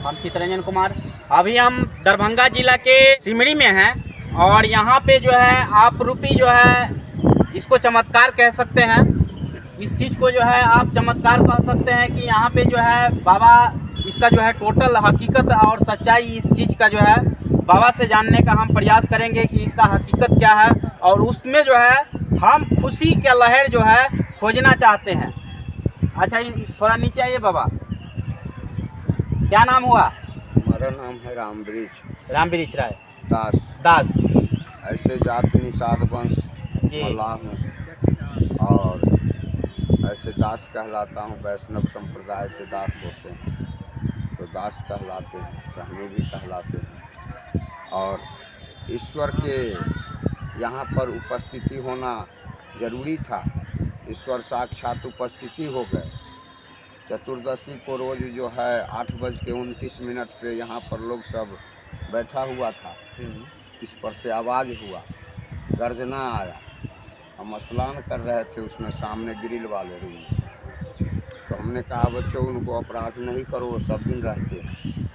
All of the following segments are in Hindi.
हम चितरंजन कुमार। अभी हम दरभंगा जिला के सिमरी में हैं और यहाँ पे जो है आप रूपी जो है इसको चमत्कार कह सकते हैं। इस चीज़ को जो है आप चमत्कार कह सकते हैं कि यहाँ पे जो है बाबा इसका जो है टोटल हकीकत और सच्चाई इस चीज़ का जो है बाबा से जानने का हम प्रयास करेंगे कि इसका हकीकत क्या है और उसमें जो है हम खुशी का लहर जो है खोजना चाहते हैं। अच्छा थोड़ा नीचे आइए बाबा, क्या नाम हुआ? हमारा नाम है रामवृक्ष राय दास। ऐसे जात निषाद वंश मल्लाह हूँ और ऐसे दास कहलाता हूँ। वैष्णव संप्रदाय से दास होते हैं तो दास कहलाते हैं, सहनी भी कहलाते हैं। और ईश्वर के यहाँ पर उपस्थिति होना जरूरी था। ईश्वर साक्षात उपस्थिति हो गए। चतुर्दशी को रोज जो है 8:29 पे यहाँ पर लोग सब बैठा हुआ था। इस पर से आवाज़ हुआ, गर्जना आया। हम स्नान कर रहे थे उसमें सामने ग्रिल वाले रूम में। तो हमने कहा बच्चों उनको अपराध नहीं करो, वो सब दिन रहते हैं।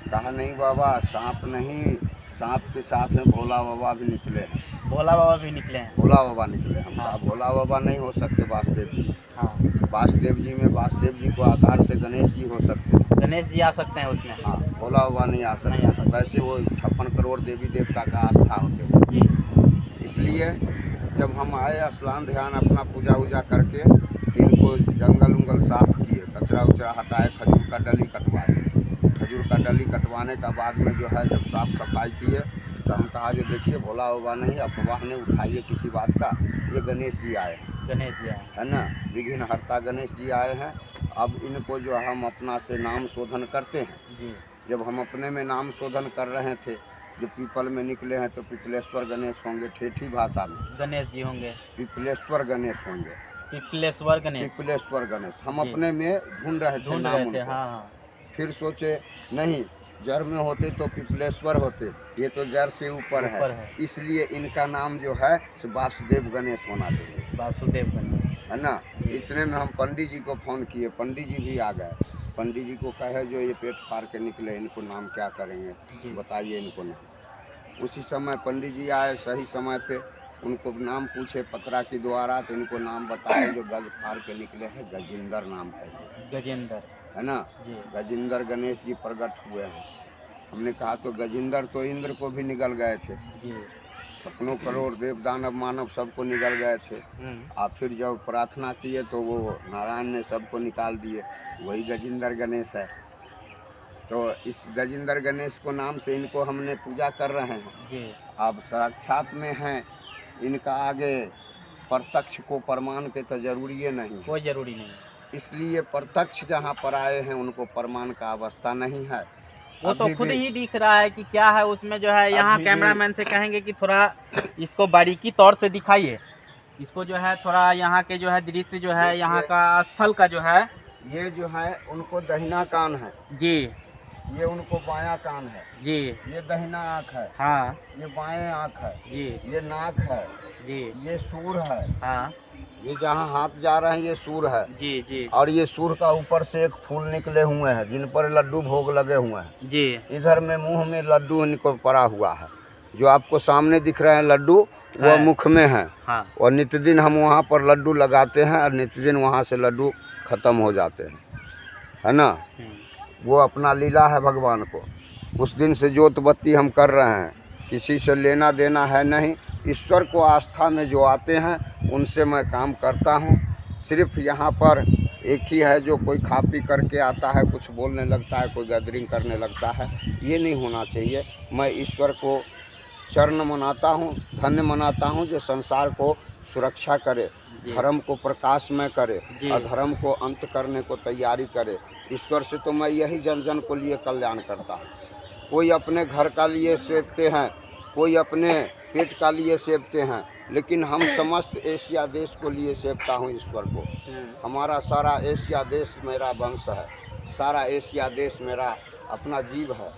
कहा नहीं बाबा, सांप नहीं, सांप के साथ में भोला बाबा भी निकले हैं। भोला बाबा भी निकले हैं? भोला बाबा निकले। हम कहा भोला बाबा नहीं हो सकते, वासुदेव जी। हाँ, वासुदेव जी में वासुदेव जी को आकार से गणेश जी हो सकते हैं। गणेश जी आ सकते हैं उसमें? हाँ, भोला बाबा नहीं आ सकते। वैसे वो 56 करोड़ देवी देवता का आस्था होते हैं। इसलिए जब हम आए स्नान ध्यान अपना पूजा वूजा करके इनको जंगल उंगल साफ किए, कचरा उचरा हटाए, खजूर का डली कटवाए। खजूर का डली कटवाने का बाद में जो है जब साफ सफाई किए तो हम कहा जो देखिए भोला बाबा नहीं, अफवाह ने उठाइए किसी बात का, ये गणेश जी आए हैं। गणेश जी आए है ना, विघ्न हर्ता गणेश जी आए हैं। अब इनको जो हम अपना से नाम शोधन करते हैं जी। जब हम अपने में नाम शोधन कर रहे थे, जो पीपल में निकले हैं तो पिपलेश्वर गणेश होंगे, ठेठी भाषा में गणेश जी होंगे। पिपलेश्वर गणेश होंगे, पिपलेश्वर गणेश हम अपने में ढूंढ रहे थे नाम। हाँ। फिर फिर सोचे नहीं, जड़ में होते तो पिपलेश्वर होते, ये तो जड़ से ऊपर है, इसलिए इनका नाम जो है वासुदेव गणेश होना चाहिए। वासुदेव गणेश, है ना। इतने में हम पंडित जी को फ़ोन किए, पंडित जी भी आ गए। पंडित जी को कहे जो ये पेट फाड़ के निकले, इनको नाम क्या करेंगे, बताइए इनको नाम। उसी समय पंडित जी आए सही समय पे, उनको नाम पूछे पत्रा के द्वारा तो इनको नाम बताए जो गज फाड़ के निकले हैं, गजेंद्र नाम है। गजेंद्र, है ना, गजेंद्र गणेश जी प्रकट हुए हैं। हमने कहा तो गजेंद्र तो इंद्र को भी निकल गए थे, सपनों करोड़ देव दानव मानव सबको निकल गए थे। और फिर जब प्रार्थना किए तो वो नारायण ने सबको निकाल दिए, वही गजेंद्र गणेश है। तो इस गजेंद्र गणेश को नाम से इनको हमने पूजा कर रहे हैं। अब साक्षात में हैं, इनका आगे प्रत्यक्ष को प्रमाण के तो जरूरी है नहीं, कोई जरूरी नहीं। इसलिए प्रत्यक्ष जहाँ पर आए हैं उनको प्रमाण का अवस्था नहीं है। वो तो खुद ही दिख रहा है कि क्या है उसमें जो है। यहाँ कैमरामैन से कहेंगे कि थोड़ा इसको बारीकी तौर से दिखाइए, इसको जो है थोड़ा यहाँ के जो है दृश्य जो है यहाँ का स्थल का जो है, ये जो है उनको दहिना कान है जी, ये उनको बायां कान है जी, ये दहिना आँख है, हाँ, ये बाएं आँख है जी, ये नाक है जी, ये सूर है, हाँ, ये जहाँ हाथ जा रहे हैं ये सूर है, जी जी, और ये सूर का ऊपर से एक फूल निकले हुए हैं जिन पर लड्डू भोग लगे हुए हैं जी। इधर में मुंह में लड्डू इनको पड़ा हुआ है, जो आपको सामने दिख रहे हैं लड्डू वो मुख में है। हाँ। और नित्य दिन हम वहाँ पर लड्डू लगाते हैं और नित्य दिन वहाँ से लड्डू खत्म हो जाते हैं, है ना। वो अपना लीला है भगवान को। उस दिन से ज्योत बत्ती हम कर रहे हैं, किसी से लेना देना है नहीं। ईश्वर को आस्था में जो आते हैं उनसे मैं काम करता हूँ। सिर्फ यहाँ पर एक ही है जो कोई खा पी करके आता है, कुछ बोलने लगता है, कोई गैदरिंग करने लगता है, ये नहीं होना चाहिए। मैं ईश्वर को चरण मनाता हूँ, धन्य मनाता हूँ जो संसार को सुरक्षा करे, धर्म को प्रकाशमय करे और धर्म को अंत करने को तैयारी करे। ईश्वर से तो मैं यही जन जन को लिए कल्याण करता हूँ। कोई अपने घर का लिए सेवते हैं, कोई अपने पेट का लिए सेवते हैं, लेकिन हम समस्त एशिया देश को लिए सेवता हूँ ईश्वर को। हमारा सारा एशिया देश मेरा वंश है, सारा एशिया देश मेरा अपना जीव है।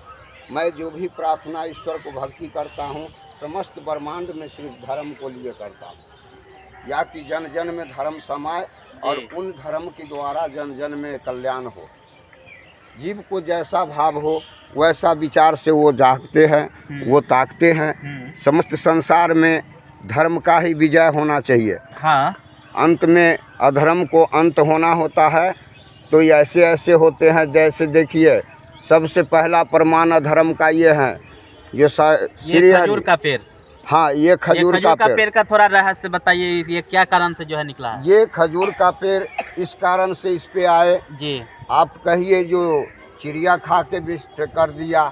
मैं जो भी प्रार्थना ईश्वर को भक्ति करता हूँ समस्त ब्रह्मांड में सिर्फ धर्म को लिए करता हूँ, या कि जन जन में धर्म समाए और उन धर्म के द्वारा जन जन में कल्याण हो। जीव को जैसा भाव हो वैसा विचार से वो जागते हैं, वो ताकते हैं। समस्त संसार में धर्म का ही विजय होना चाहिए। हाँ। अंत में अधर्म को अंत होना होता है। तो ये ऐसे ऐसे होते हैं, जैसे देखिए सबसे पहला प्रमाण अधर्म का ये है जो ये खजूर का पेड़। हाँ, ये खजूर का पेड़ का थोड़ा रहस्य बताइए, ये क्या कारण से जो है निकला है? ये खजूर का पेड़ इस कारण से इस पे आए जी। आप कहिए जो चिड़िया खा के विष्ट कर दिया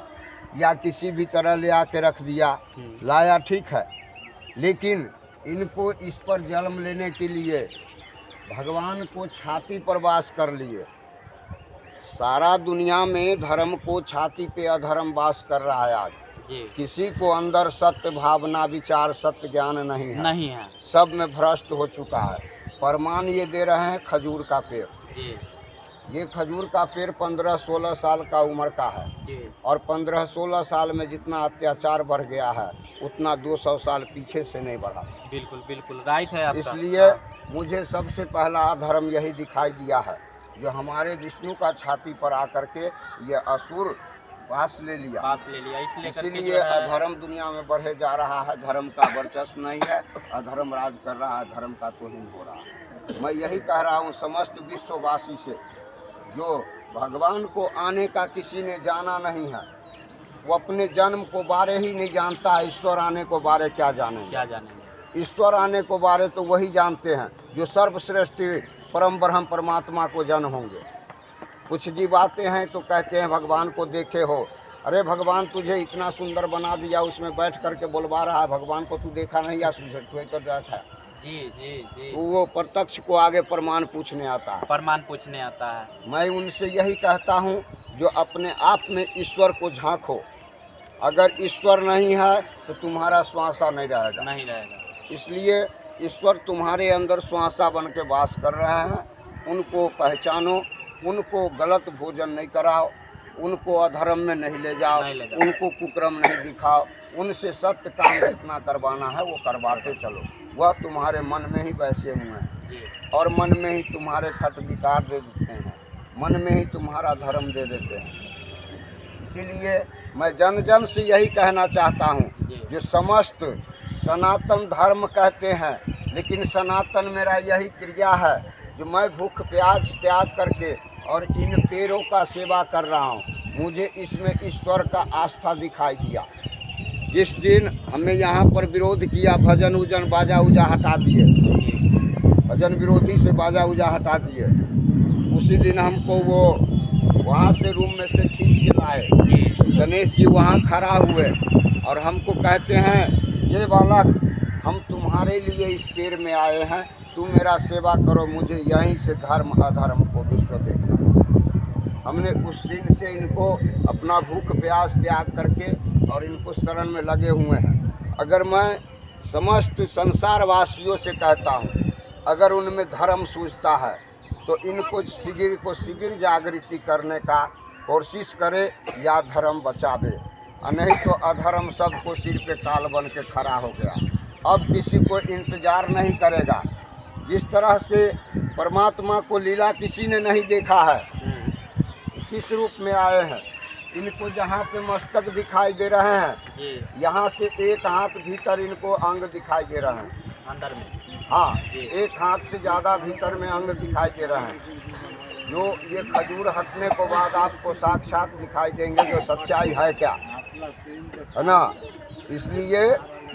या किसी भी तरह ले आके रख दिया, लाया ठीक है, लेकिन इनको इस पर जन्म लेने के लिए भगवान को छाती पर वास कर लिए। सारा दुनिया में धर्म को छाती पे अधर्म वास कर रहा है आज। किसी को अंदर सत्य भावना विचार सत्य ज्ञान नहीं है, सब में भ्रष्ट हो चुका है। प्रमाण ये दे रहे हैं खजूर का पेड़। ये खजूर का पेड़ 15-16 साल का उम्र का है और 15-16 साल में जितना अत्याचार बढ़ गया है उतना 200 साल पीछे से नहीं बढ़ा। बिल्कुल बिल्कुल राइट है आपका। इसलिए मुझे सबसे पहला अधर्म यही दिखाई दिया है जो हमारे विष्णु का छाती पर आकर के ये असुर पास ले लिया। इसीलिए अधर्म दुनिया में बढ़े जा रहा है। धर्म का वर्चस्व नहीं है, अधर्म राज कर रहा है, धर्म का तोहीन हो रहा है। मैं यही कह रहा हूँ समस्त विश्ववासी से, जो भगवान को आने का किसी ने जाना नहीं है वो अपने जन्म को बारे ही नहीं जानता है। ईश्वर आने को बारे क्या जानेंगे? ईश्वर आने को बारे तो वही जानते हैं जो सर्वश्रेष्ठ परम ब्रह्म परमात्मा को जन्म होंगे। कुछ जीव आते हैं तो कहते हैं भगवान को देखे हो। अरे भगवान तुझे इतना सुंदर बना दिया, उसमें बैठ करके बोलवा रहा है भगवान को तू देखा नहीं या तो बैठा। जी। तो वो प्रत्यक्ष को आगे प्रमाण पूछने आता है। मैं उनसे यही कहता हूँ जो अपने आप में ईश्वर को झांको। अगर ईश्वर नहीं है तो तुम्हारा श्वासा नहीं रहेगा। इसलिए ईश्वर तुम्हारे अंदर श्वासा बन के वास कर रहे हैं। उनको पहचानो, उनको गलत भोजन नहीं कराओ, उनको अधर्म में नहीं ले जाओ, उनको कुकर्म नहीं दिखाओ। उनसे सत्य काम जितना करवाना है वो करवाते चलो। वह तुम्हारे मन में ही बैसे हुए हैं और मन में ही तुम्हारे खट विकार दे देते हैं, मन में ही तुम्हारा धर्म दे देते हैं। इसीलिए मैं जन जन से यही कहना चाहता हूँ जो समस्त सनातन धर्म कहते हैं, लेकिन सनातन मेरा यही क्रिया है जो मैं भूख प्यास त्याग करके और इन पेड़ों का सेवा कर रहा हूँ। मुझे इसमें ईश्वर का आस्था दिखाई दिया। जिस दिन हमें यहाँ पर विरोध किया, भजन उजन बाजा उजा हटा दिए, भजन विरोधी से बाजा उजा हटा दिए, उसी दिन हमको वो वहाँ से रूम में से खींच के लाए। गणेश जी वहाँ खड़ा हुए और हमको कहते हैं ये बालक हम तुम्हारे लिए इस पेड़ में आए हैं, तुम मेरा सेवा करो, मुझे यहीं से धर्म अधर्म को विश्व देखना। हमने उस दिन से इनको अपना भूख प्यास त्याग करके और इनको शरण में लगे हुए हैं। अगर मैं समस्त संसार वासियों से कहता हूँ अगर उनमें धर्म सूझता है तो इनको शीघ्र जागृति करने का कोशिश करे या धर्म बचावे, नहीं तो अधर्म सबको सिर पे ताल बन के खड़ा हो गया। अब किसी को इंतजार नहीं करेगा। जिस तरह से परमात्मा को लीला किसी ने नहीं देखा है, किस रूप में आए हैं। इनको जहाँ पे मस्तक दिखाई दे रहे हैं, यहाँ से एक हाथ भीतर इनको अंग दिखाई दे रहे हैं अंदर में। हाँ, एक हाथ से ज़्यादा भीतर में अंग दिखाई दे रहे हैं, जो ये खजूर हटने को बाद आपको साक्षात दिखाई देंगे जो सच्चाई है क्या, है ना। इसलिए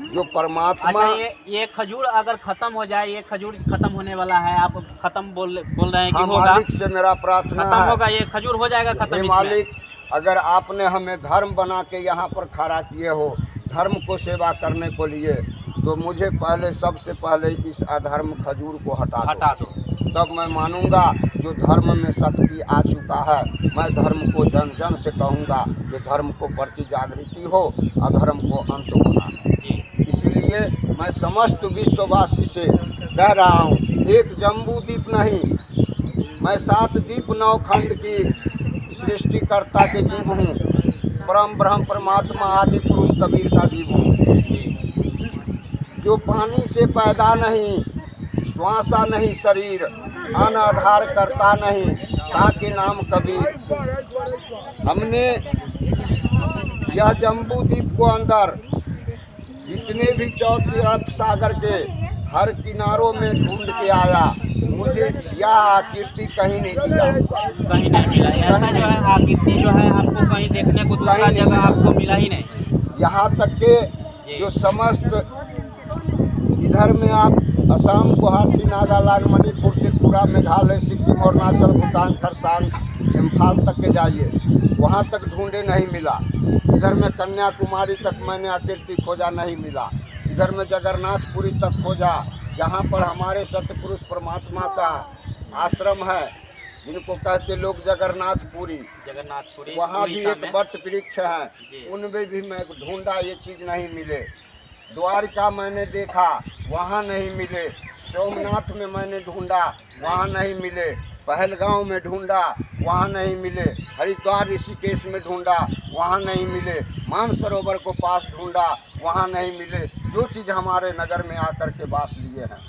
जो परमात्मा ये खजूर अगर खत्म हो जाए, ये खजूर खत्म होने वाला है, आप खत्म बोल रहे हैं कि होगा। मालिक से मेरा प्रार्थना खत्म होगा, ये खजूर हो जाएगा खत्म। मालिक अगर आपने हमें धर्म बना के यहाँ पर खड़ा किए हो, धर्म को सेवा करने को लिए, तो मुझे पहले सबसे पहले इस अधर्म खजूर को हटा दो। तब मैं मानूंगा जो धर्म में शक्ति आ चुका है। मैं धर्म को जन जन से कहूँगा कि धर्म को प्रति जागृति हो, अधर्म को अंत होना है। इसीलिए मैं समस्त विश्ववासी से कह रहा हूँ, एक जम्बू द्वीप नहीं, मैं 7 द्वीप 9 खंड की सृष्टिकर्ता के जीव हूँ। परम ब्रह्म परमात्मा आदि पुरुष कबीर का जीव हूँ, जो पानी से पैदा नहीं, श्वासा नहीं शरीर, अन्न आधार करता नहीं, था के नाम कबीर। हमने यह जम्बू द्वीप को अंदर जितने भी चौथी अरब सागर के हर किनारों में ढूंढ के आया, मुझे यह आकृति कहीं नहीं मिला। कहीं नहीं मिला। ऐसा जो है आकृति जो है आपको कहीं देखने को दूसरा जगह आपको मिला ही नहीं। यहाँ तक के जो समस्त इधर में आप असम, गुवाहाटी, नागालैंड, मणिपुर, त्रिपुरा, मेघालय, सिक्किम, अरुणाचल, भूटान, खरसांग, इम्फाल तक के जाइए, वहाँ तक ढूंढे नहीं मिला। इधर में कन्याकुमारी तक मैंने आकृति खोजा, नहीं मिला। इधर में जगन्नाथपुरी तक खोजा, जहाँ पर हमारे सतपुरुष परमात्मा का आश्रम है, जिनको कहते लोग जगन्नाथपुरी। वहाँ भी एक वट वृक्ष है, उनमें भी मैं ढूंढा, ये चीज़ नहीं मिले। द्वारिका मैंने देखा, वहाँ नहीं मिले। सोमनाथ में मैंने ढूंढा, वहाँ नहीं मिले। पहलगांव में ढूंढा, वहाँ नहीं मिले। हरिद्वार ऋषिकेश में ढूंढा, वहाँ नहीं मिले। मानसरोवर को पास ढूंढा, वहाँ नहीं मिले। जो चीज़ हमारे नगर में आकर के बास लिए हैं,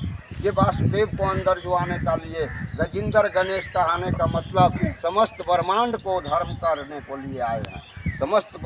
ये वासुदेव को अंदर जो आने का लिए गजेंद्र गणेश का आने का मतलब समस्त ब्रह्मांड को धर्म करने को लिए आए हैं। समस्त